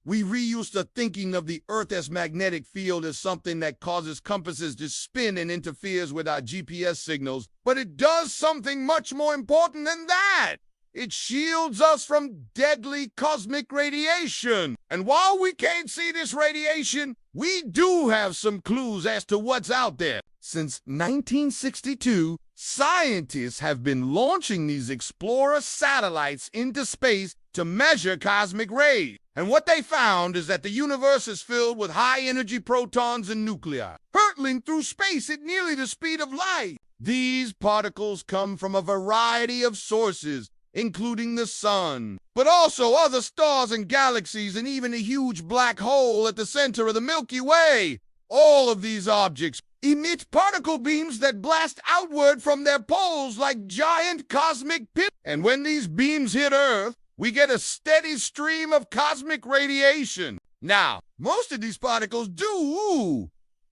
We reused to thinking of the Earth as magnetic field as something that causes compasses to spin and interferes with our GPS signals, but it does something much more important than that. It shields us from deadly cosmic radiation. And while we can't see this radiation, we do have some clues as to what's out there. Since 1962, scientists have been launching these Explorer satellites into space to measure cosmic rays. And what they found is that the universe is filled with high-energy protons and nuclei, hurtling through space at nearly the speed of light. These particles come from a variety of sources, including the sun, but also other stars and galaxies, and even a huge black hole at the center of the Milky Way. All of these objects emit particle beams that blast outward from their poles like giant cosmic pits. And when these beams hit Earth, we get a steady stream of cosmic radiation. Now, most of these particles do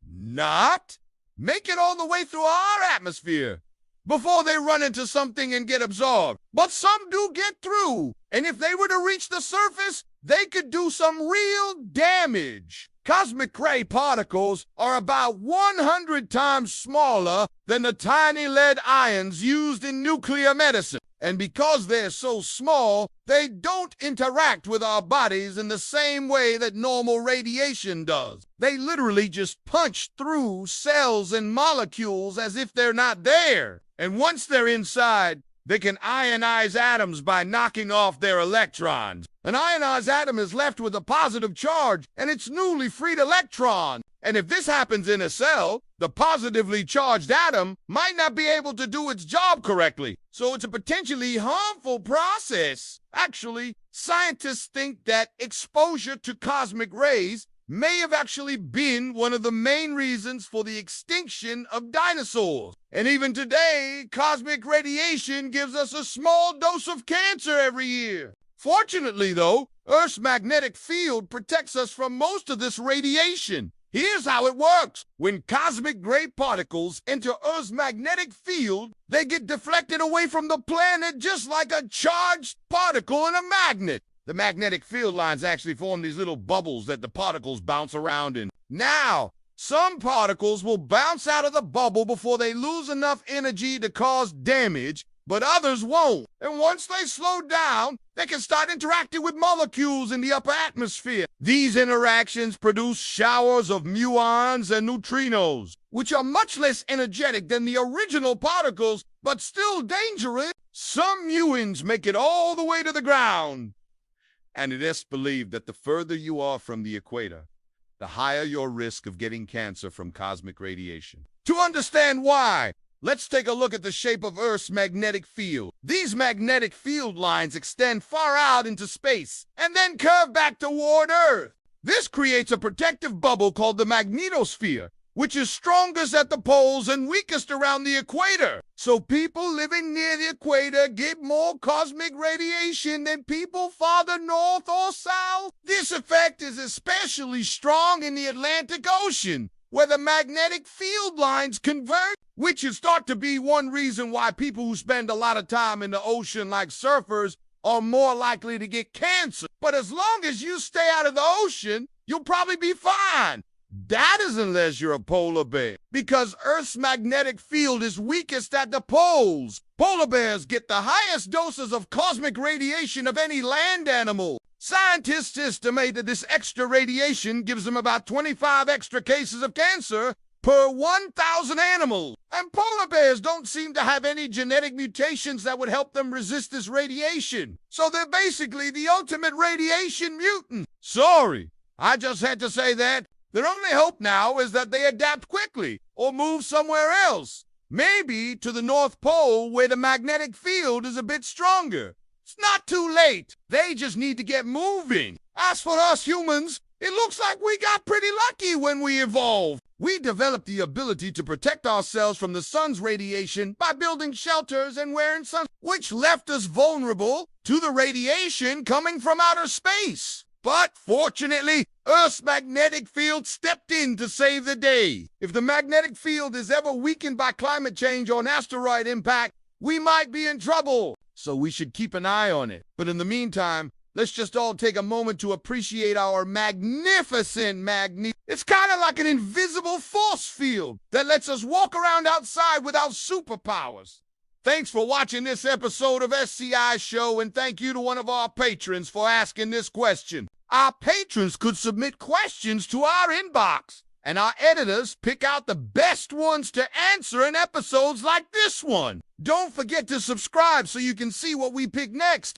not make it all the way through our atmosphere before they run into something and get absorbed. But some do get through, and if they were to reach the surface, they could do some real damage. Cosmic ray particles are about 100 times smaller than the tiny lead ions used in nuclear medicine. And because they're so small, they don't interact with our bodies in the same way that normal radiation does. They literally just punch through cells and molecules as if they're not there. And once they're inside, they can ionize atoms by knocking off their electrons. An ionized atom is left with a positive charge and its newly freed electron. And if this happens in a cell, the positively charged atom might not be able to do its job correctly. So it's a potentially harmful process. Actually, scientists think that exposure to cosmic rays may have actually been one of the main reasons for the extinction of dinosaurs. And even today, cosmic radiation gives us a small dose of cancer every year. Fortunately, though, Earth's magnetic field protects us from most of this radiation. Here's how it works. When cosmic ray particles enter Earth's magnetic field, they get deflected away from the planet just like a charged particle in a magnet. The magnetic field lines actually form these little bubbles that the particles bounce around in. Now, some particles will bounce out of the bubble before they lose enough energy to cause damage, but others won't. And once they slow down, they can start interacting with molecules in the upper atmosphere. These interactions produce showers of muons and neutrinos, which are much less energetic than the original particles, but still dangerous. Some muons make it all the way to the ground. And it is believed that the further you are from the equator, the higher your risk of getting cancer from cosmic radiation. To understand why, let's take a look at the shape of Earth's magnetic field. These magnetic field lines extend far out into space and then curve back toward Earth. This creates a protective bubble called the magnetosphere, which is strongest at the poles and weakest around the equator. So people living near the equator get more cosmic radiation than people farther north or south. This effect is especially strong in the Atlantic Ocean, where the magnetic field lines converge, which is thought to be one reason why people who spend a lot of time in the ocean, like surfers, are more likely to get cancer. But as long as you stay out of the ocean, you'll probably be fine. That is unless you're a polar bear, because Earth's magnetic field is weakest at the poles. Polar bears get the highest doses of cosmic radiation of any land animal. Scientists estimate that this extra radiation gives them about 25 extra cases of cancer per 1,000 animals. And polar bears don't seem to have any genetic mutations that would help them resist this radiation. So they're basically the ultimate radiation mutant. Sorry, I just had to say that. Their only hope now is that they adapt quickly or move somewhere else. Maybe to the North Pole where the magnetic field is a bit stronger. It's not too late. They just need to get moving. As for us humans, it looks like we got pretty lucky when we evolved. We developed the ability to protect ourselves from the sun's radiation by building shelters and wearing sunscreen, which left us vulnerable to the radiation coming from outer space. But fortunately, Earth's magnetic field stepped in to save the day. If the magnetic field is ever weakened by climate change or an asteroid impact, we might be in trouble. So we should keep an eye on it. But in the meantime, Let's just all take a moment to appreciate our magnificent magnet. It's kind of like an invisible force field that lets us walk around outside without superpowers. Thanks for watching this episode of SCI Show, and thank you to one of our patrons for asking this question. Our patrons could submit questions to our inbox, and our editors pick out the best ones to answer in episodes like this one. Don't forget to subscribe so you can see what we pick next.